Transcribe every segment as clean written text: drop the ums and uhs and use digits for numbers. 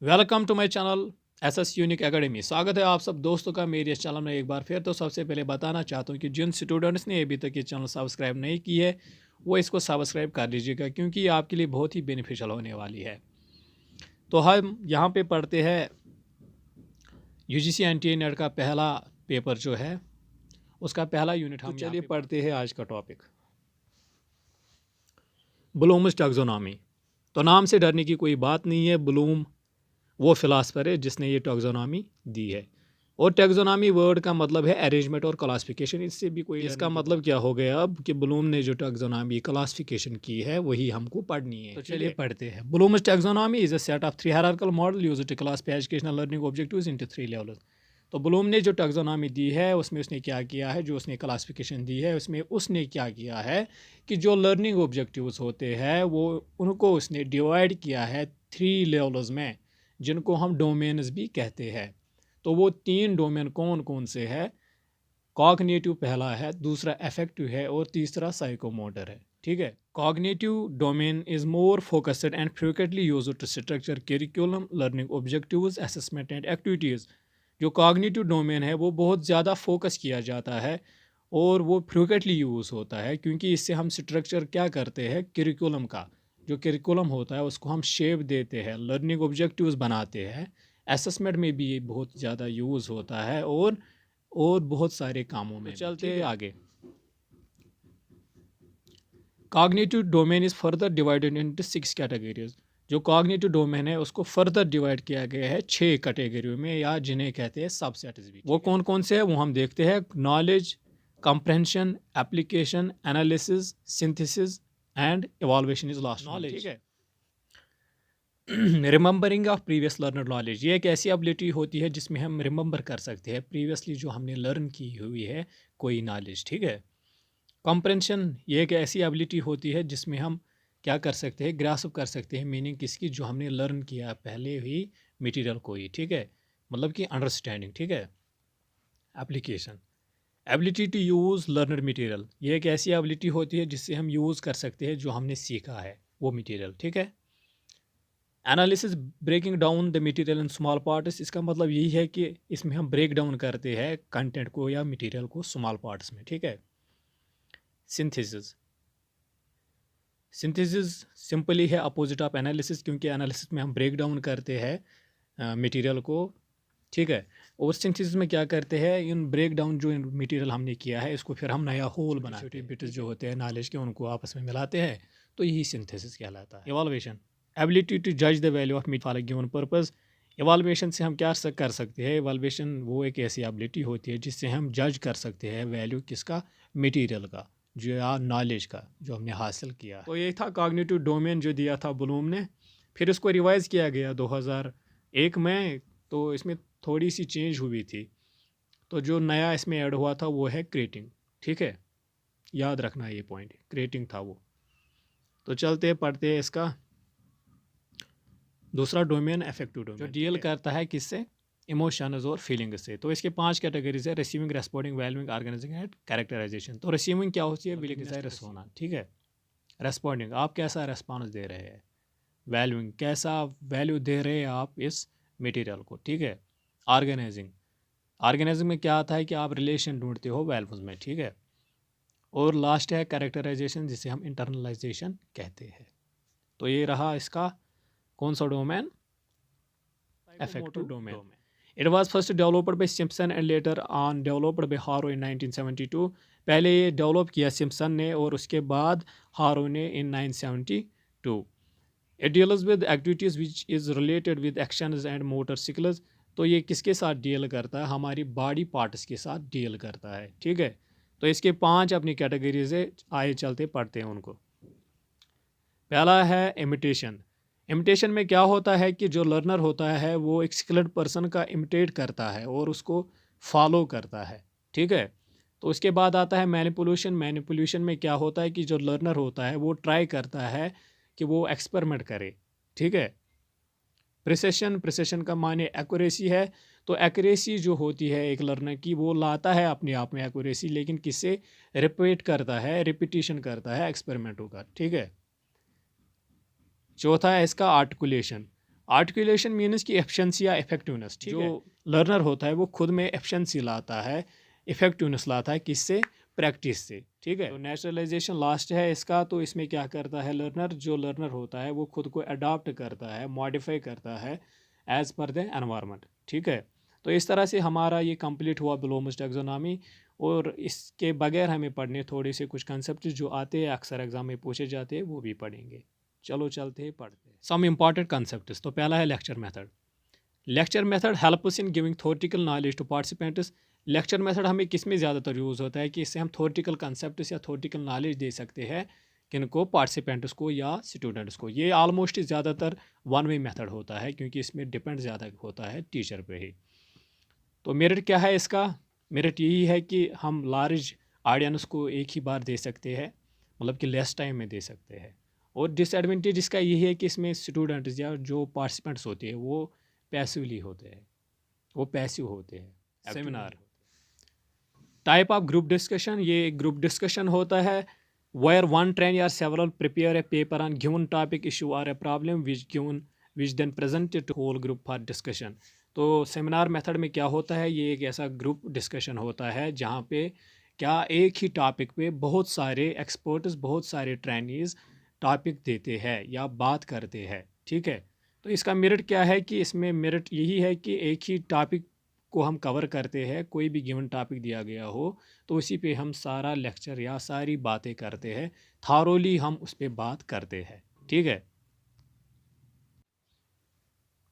Welcome to my channel SS unique academy. स्वागत है आप सब दोस्तों का मेरे इस चैनल में एक बार फिर। तो सबसे पहले बताना चाहता हूँ कि जिन स्टूडेंट्स ने अभी तक ये चैनल सब्सक्राइब नहीं की है वो इसको सब्सक्राइब कर लीजिएगा, क्योंकि ये आपके लिए बहुत ही बेनिफिशियल होने वाली है। तो हम यहाँ पे पढ़ते हैं यूजीसी एनटीए नेट का पहला पेपर जो है उसका पहला यूनिट। हम चलिए पढ़ते हैं आज का टॉपिक, ब्लूम्स टैक्सोनॉमी। तो नाम से डरने की कोई बात नहीं है। ब्लूम वो फिलासफर है जिसने ये टैक्सोनॉमी दी है, और टैक्सोनॉमी वर्ड का मतलब है अरेंजमेंट और क्लासिफिकेशन। इससे भी कोई इसका मतलब क्या हो गया अब कि ब्लूम ने जो टैक्सोनॉमी क्लासिफिकेशन की है वही हमको पढ़नी है। तो चलिए पढ़ते हैं। Bloom's taxonomy is a set of 3 hierarchical model used to classify educational learning objectives into 3 levels. तो ब्लूम ने जो टैक्सोनॉमी दी है उसमें उसने क्या किया है, जो उसने क्लासिफिकेशन दी है उसमें उसने क्या किया है कि जो लर्निंग ऑब्जेक्टिव्स होते हैं वो उनको उसने डिवाइड किया है 3 लेवल्स में, जिनको हम डोमेन्स भी कहते हैं। तो वो 3 डोमेन कौन कौन से है? कॉग्निटिव पहला है, दूसरा अफेक्टिव है और तीसरा साइकोमोटर है। ठीक है। Cognitive domain is more focused and frequently used to structure curriculum, learning objectives, assessment and activities. जो कॉग्निटिव डोमेन है वो बहुत ज़्यादा फोकस किया जाता है और वो फ्रीक्वेंटली यूज़ होता है, क्योंकि इससे हम स्ट्रक्चर क्या करते हैं करिकुलम का। जो करिकुलम होता है उसको हम शेप देते हैं, लर्निंग ऑब्जेक्टिव्स बनाते हैं, असेसमेंट में भी ये बहुत ज़्यादा यूज़ होता है और बहुत सारे कामों में। चलते हैं आगे। Cognitive domain is further divided into 6 categories. जो कॉग्निटिव डोमेन है उसको फर्दर डिवाइड किया गया है 6 कैटेगरियों में, या जिन्हें कहते हैं सबसेट्स भी। वो कौन कौन से हैं वो हम देखते हैं। Knowledge, comprehension, application, analysis, synthesis and evaluation is last knowledge. ठीक है। Remembering of previous learner knowledge, ये एक ऐसी एबिलिटी होती है जिसमें हम रिमेंबर कर सकते हैं प्रीवियसली जो हमने लर्न की हुई है कोई नॉलेज। ठीक है। कॉम्प्रेंशन, ये एक ऐसी एबिलिटी होती है जिसमें हम क्या कर सकते हैं, ग्रास्प कर सकते हैं मीनिंग किसकी, जो हमने लर्न किया पहले ही मटेरियल को ही। ठीक है, मतलब कि अंडरस्टैंडिंग। ठीक है। Application, ability to use learner material, ये एक ऐसी एबिलिटी होती है जिससे हम यूज़ कर सकते हैं जो हमने सीखा है वो मटेरियल। ठीक है। Analysis, breaking down the material in small parts, इसका मतलब यही है कि इसमें हम ब्रेक डाउन करते हैं कंटेंट को या मटेरियल को स्मॉल पार्ट्स में। ठीक है। सिंथेसिस, सिंथेसिस सिंपली है अपोजिट ऑफ एनालिसिस, क्योंकि एनालिसिस में हम ब्रेक डाउन करते हैं मटेरियल को। ठीक है। और सिंथेसिस में क्या करते हैं, इन ब्रेक डाउन जो मटेरियल हमने किया है इसको फिर हम नया होल बनाते हैं, छोटे बिट्स जो होते हैं नॉलेज के उनको आपस में मिलाते हैं, तो यही सिंथेसिस कहलाता है। इवैल्यूएशन, एबिलिटी टू जज the value of for a given purpose. Evaluation से हम क्या कर सकते हैं, इवैल्यूएशन वो एक ऐसी एबिलिटी होती है जिससे हम जज कर सकते हैं वैल्यू किसका, मटेरियल का, जो या नॉलेज का जो हमने हासिल किया। तो ये था कॉग्निटिव डोमेन जो दिया था ब्लूम ने। फिर इसको रिवाइज किया गया 2001 में, तो इसमें थोड़ी सी चेंज हुई थी। तो जो नया इसमें ऐड हुआ था वो है क्रिएटिंग। ठीक है, याद रखना ये पॉइंट, क्रिएटिंग था वो। तो चलते पढ़ते हैं इसका दूसरा डोमेन, अफेक्टिव डोमेन, जो डील करता है किससे, इमोशंस और फीलिंग से। तो इसके 5 कैटेगरीज है, receiving, responding, valuing, organising and characterisation. तो रिसीविंग क्या होती है, विलिंग होना। ठीक है। रेस्पॉन्डिंग, आप कैसा रेस्पॉन्स दे रहे हैं। वैल्यूइंग, कैसा वैल्यू दे रहे हैं आप इस मटेरियल को। ठीक है। ऑर्गेनाइजिंग, ऑर्गेनाइजिंग में क्या आता है कि आप रिलेशन ढूंढते हो वैल्यूज में। ठीक है। और लास्ट है कैरेक्टराइजेशन, जिसे हम इंटरनलाइजेशन कहते हैं। तो ये रहा इसका कौन सा domain, affective domain. It was first developed by Simpson and later on developed by हारो इन 1972। पहले ये डेवलप किया सिम्पसन ने और उसके बाद हारो ने इन 1972। It deals with activities which is related with actions and motor skills. तो ये किसके साथ डील करता है, हमारी बॉडी पार्ट्स के साथ डील करता है। ठीक है। तो इसके 5 अपनी कैटेगरीज है, आए चलते पढ़ते हैं उनको। पहला है इमिटेशन। इमिटेशन में क्या होता है कि जो लर्नर होता है वो एक स्किल्ड पर्सन का इमिटेट करता है और उसको फॉलो करता है। ठीक है। तो उसके बाद आता है मैनिपुलेशन। मैनिपुलेशन में क्या होता है कि जो लर्नर होता है वो ट्राई करता है कि वो एक्सपेरिमेंट करे। ठीक है। प्रिसिशन, प्रिसिशन का माने एक्यूरेसी है। तो एक्यूरेसी जो होती है एक लर्नर की, वो लाता है अपने आप में एक्यूरेसी, लेकिन किससे, रिपीट करता है, रिपीटिशन करता है एक्सपेरिमेंटों का। ठीक है। चौथा है इसका आर्टिकुलेशन। आर्टिकुलेशन मीन्स की एफिशिएंसी या इफेक्टिवनेस, ठीक है। जो लर्नर होता है वो खुद में एफिशिएंसी लाता है, इफेक्टिवनेस लाता है, किससे? प्रैक्टिस से, ठीक है। तो नेचुरलाइजेशन लास्ट है इसका। तो इसमें क्या करता है लर्नर, जो लर्नर होता है वो खुद को अडॉप्ट करता है, मॉडिफाई करता है एज पर द एनवायरनमेंट, ठीक है। तो इस तरह से हमारा ये कंप्लीट हुआ ब्लूम्स टैक्सोनॉमी। और इसके बगैर हमें पढ़ने थोड़े से कुछ कंसेप्ट जो आते हैं, अक्सर एग्जाम में पूछे जाते हैं, वो भी पढ़ेंगे। चलो चलते हैं, पढ़ते हैं सम इम्पॉर्टेंट कंसेप्ट्स। तो पहला है lecture method. Lecture method helps in giving theoretical knowledge to participants. Lecture method हमें किस में ज़्यादातर यूज़ होता है कि इससे हम थ्योरेटिकल कंसेप्ट्स या थ्योरेटिकल नॉलेज दे सकते हैं किनको? पार्टिसिपेंट्स को या स्टूडेंट्स को। ये ऑलमोस्ट ज़्यादातर वन वे मेथड होता है क्योंकि इसमें डिपेंड ज़्यादा होता है टीचर पे ही। तो मेरिट क्या है इसका? मेरिट यही है कि हम लार्ज ऑडियंस को एक ही बार दे सकते हैं, मतलब कि लेस टाइम में दे सकते हैं। और डिसएडवांटेज इसका यही है कि इसमें स्टूडेंट्स या जो पार्टिसिपेंट्स होते हैं वो पैसिवली होते हैं, वो पैसिव होते हैं। Seminar type of group discussion, ये ग्रुप डिस्कशन होता है where one train or several prepare a paper on given topic, issue or a problem which then presented to whole group for discussion। तो seminar method में क्या होता है, ये एक ऐसा ग्रुप डिस्कशन होता है जहाँ पे क्या एक ही टॉपिक पे बहुत सारे एक्सपर्ट्स, बहुत सारे ट्रेनीज टॉपिक देते हैं या बात करते हैं, ठीक है। तो इसका मेरिट क्या है कि इसमें मेरिट यही है कि एक ही टॉपिक को हम कवर करते हैं, कोई भी गिवन टॉपिक दिया गया हो तो उसी पे हम सारा लेक्चर या सारी बातें करते हैं, थारोली हम उस पर बात करते हैं, ठीक है।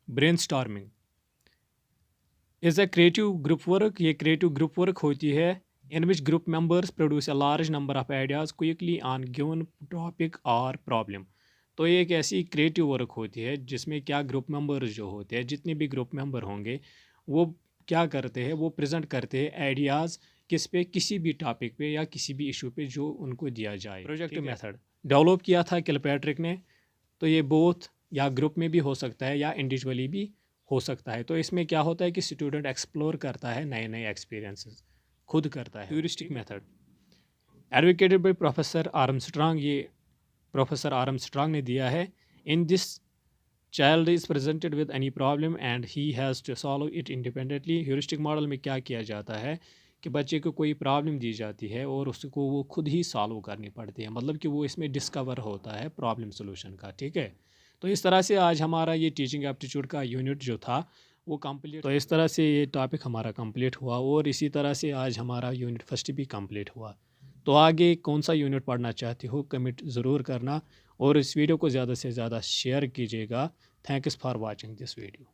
Brainstorming is a creative group work. ये क्रिएटिव ग्रुप वर्क होती है in which group members produce a large number of ideas quickly on given topic और प्रॉब्लम। तो ये एक ऐसी क्रिएटिव वर्क होती है जिसमें क्या ग्रुप मेंबर्स जो होते हैं, जितने भी ग्रुप मेंबर होंगे वो क्या करते हैं, वो प्रेजेंट करते हैं आइडियाज़ किस पे? किसी भी टॉपिक पे या किसी भी इशू पे जो उनको दिया जाए। प्रोजेक्ट मेथड डेवलप किया था किलपैट्रिक ने। तो ये बोथ या ग्रुप में भी हो सकता है या इंडिविजुअली भी हो सकता है। तो इसमें क्या होता है कि स्टूडेंट एक्सप्लोर करता है नए नए एक्सपीरियंसेस, खुद करता है। Heuristic method advocated by professor Armstrong, ये प्रोफेसर आर्मस्ट्रांग ने दिया है। In this child is presented with any problem and he has to solve it independently. Heuristic model में क्या किया जाता है कि बच्चे को कोई प्रॉब्लम दी जाती है और उसको वो खुद ही सॉल्व करनी पड़ती है, मतलब कि वो इसमें डिस्कवर होता है प्रॉब्लम सोल्यूशन का, ठीक है। तो इस तरह से आज हमारा ये टीचिंग एप्टीट्यूड का यूनिट जो था वो कंप्लीट। तो इस तरह से ये टॉपिक हमारा कंप्लीट हुआ और इसी तरह से आज हमारा यूनिट फर्स्ट भी कंप्लीट हुआ। तो आगे कौन सा यूनिट पढ़ना चाहते हो कमेंट ज़रूर करना और इस वीडियो को ज़्यादा से ज़्यादा शेयर कीजिएगा। Thanks for watching this video.